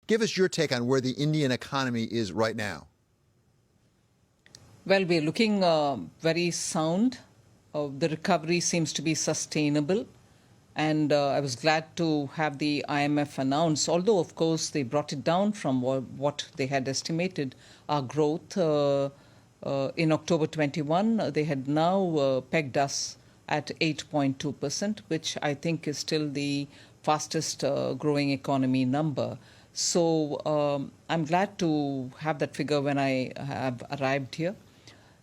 Give us your take on where the Indian economy is right now. Well, we're looking very sound. The recovery seems to be sustainable. And I was glad to have the IMF announce, although, of course, they brought it down from what they had estimated our growth. In October 21, they had now pegged us at 8.2%, which I think is still the fastest growing economy number. So I'm glad to have that figure when I have arrived here.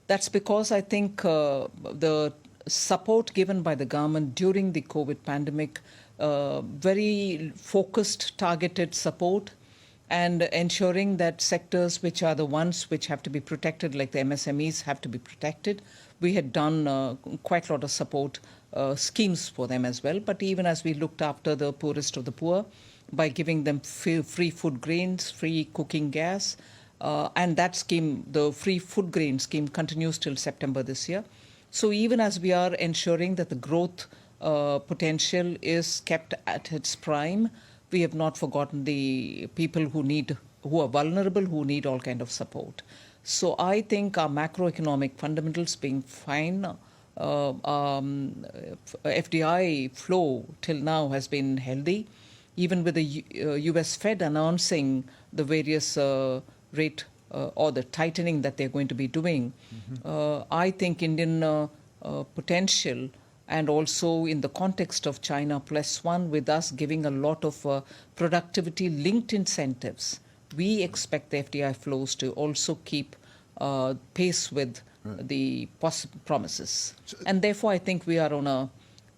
That's because I think the support given by the government during the COVID pandemic, very focused, targeted support, and ensuring that sectors which are the ones which have to be protected, like the MSMEs, have to be protected. We had done quite a lot of support schemes for them as well. But even as we looked after the poorest of the poor by giving them free food grains, free cooking gas, and that scheme, the free food grain scheme, continues till September this year. So even as we are ensuring that the growth potential is kept at its prime, we have not forgotten the people who are vulnerable, who need all kind of support. So I think our macroeconomic fundamentals being fine, FDI flow till now has been healthy, even with the US Fed announcing the various rate or the tightening that they're going to be doing. I think Indian potential, and also in the context of China +1, with us giving a lot of productivity-linked incentives, we expect the FDI flows to also keep pace with the promises. And therefore, I think we are on a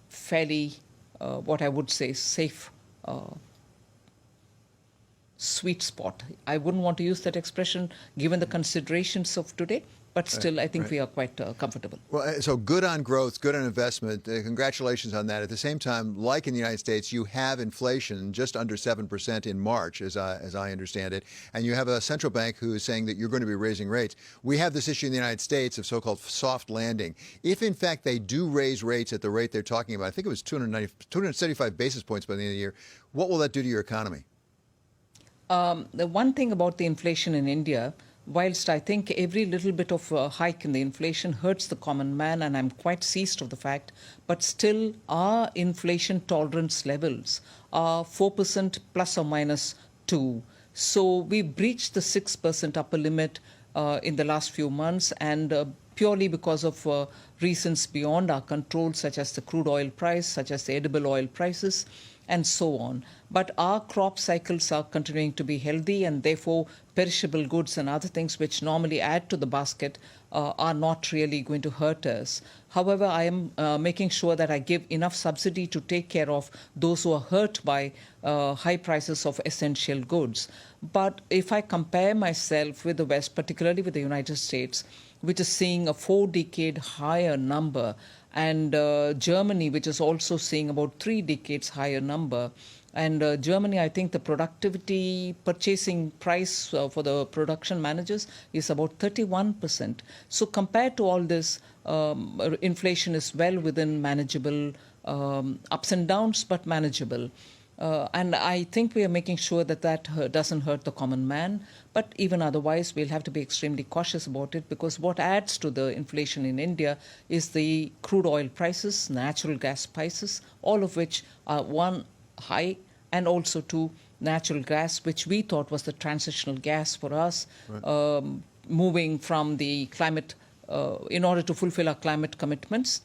fairly, what I would say, safe sweet spot. I wouldn't want to use that expression given the considerations of today, but still I think we are quite comfortable. Well, so good on growth, good on investment. Congratulations on that. At the same time, like in the United States, you have inflation just under 7% in March, as I understand it, and you have a central bank who is saying that you're going to be raising rates. We have this issue in the United States of so-called soft landing. If, in fact, they do raise rates at the rate they're talking about, I think it was 275 basis points by the end of the year, what will that do to your economy? The one thing about the inflation in India, whilst I think every little bit of hike in the inflation hurts the common man, and I'm quite seized of the fact, but still our inflation tolerance levels are 4% plus or minus 2. So we breached the 6% upper limit in the last few months, and purely because of reasons beyond our control, such as the crude oil price, such as the edible oil prices, and so on. But our crop cycles are continuing to be healthy, and therefore perishable goods and other things which normally add to the basket are not really going to hurt us. However, I am making sure that I give enough subsidy to take care of those who are hurt by high prices of essential goods. But if I compare myself with the West, particularly with the United States, which is seeing a 4-decade higher number, and Germany, which is also seeing about 3 decades higher number. And Germany, I think the productivity purchasing price for the production managers is about 31%. So compared to all this, inflation is well within manageable ups and downs, but manageable. And I think we are making sure that that doesn't hurt the common man. But even otherwise, we'll have to be extremely cautious about it, because what adds to the inflation in India is the crude oil prices, natural gas prices, all of which are, one, high, and also two, natural gas, which we thought was the transitional gas for us, moving from the climate, in order to fulfill our climate commitments,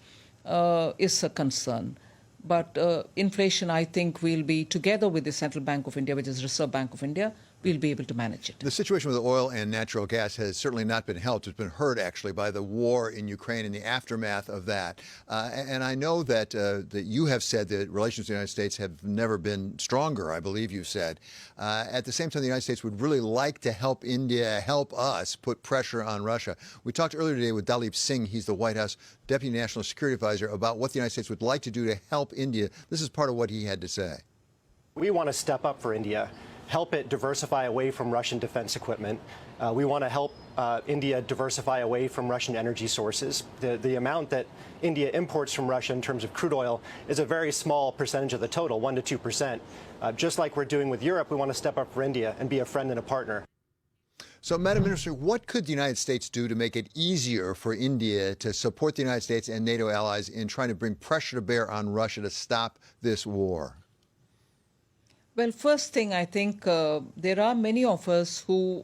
is a concern. But inflation, I think, will be, together with the Central Bank of India, which is Reserve Bank of India, we'll be able to manage it. The situation with oil and natural gas has certainly not been helped. It's been hurt, actually, by the war in Ukraine and the aftermath of that. And I know that that you have said that relations with the United States have never been stronger, I believe you said. At the same time, the United States would really like to help India, help us put pressure on Russia. We talked earlier today with Dalip Singh. He's the White House Deputy National Security Advisor, about what the United States would like to do to help India. This is part of what he had to say. We want to step up for India. help it diversify away from Russian defense equipment. We want to help India diversify away from Russian energy sources. The amount that India imports from Russia in terms of crude oil is a very small percentage of the total, 1 to 2%. Just like we're doing with Europe, we want to step up for India and be a friend and a partner. So, Madam Minister, what could the United States do to make it easier for India to support the United States and NATO allies in trying to bring pressure to bear on Russia to stop this war? Well, first thing, I think there are many of us who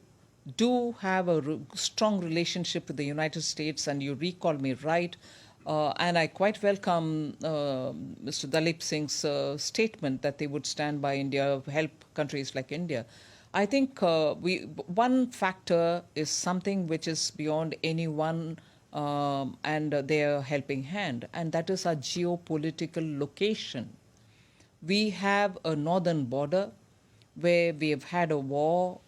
do have a strong relationship with the United States, and you recall me right. And I quite welcome Mr. Dalip Singh's statement that they would stand by India, help countries like India. I think one factor is something which is beyond anyone and their helping hand, and that is our geopolitical location. We have a northern border where we have had a war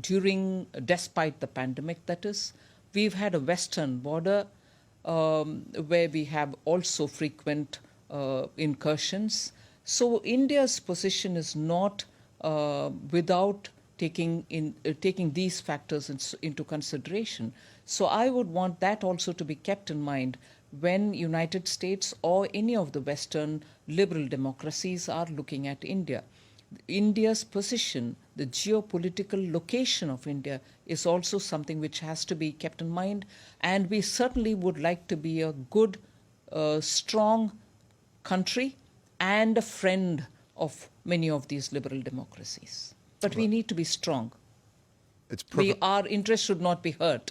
despite the pandemic, that is. We've had a western border where we have also frequent incursions. So India's position is not without taking these factors into consideration. So I would want that also to be kept in mind when United States or any of the Western liberal democracies are looking at India. India's position, the geopolitical location of India, is also something which has to be kept in mind. And we certainly would like to be a good, strong country and a friend of many of these liberal democracies. But we need to be strong. Our interests should not be hurt.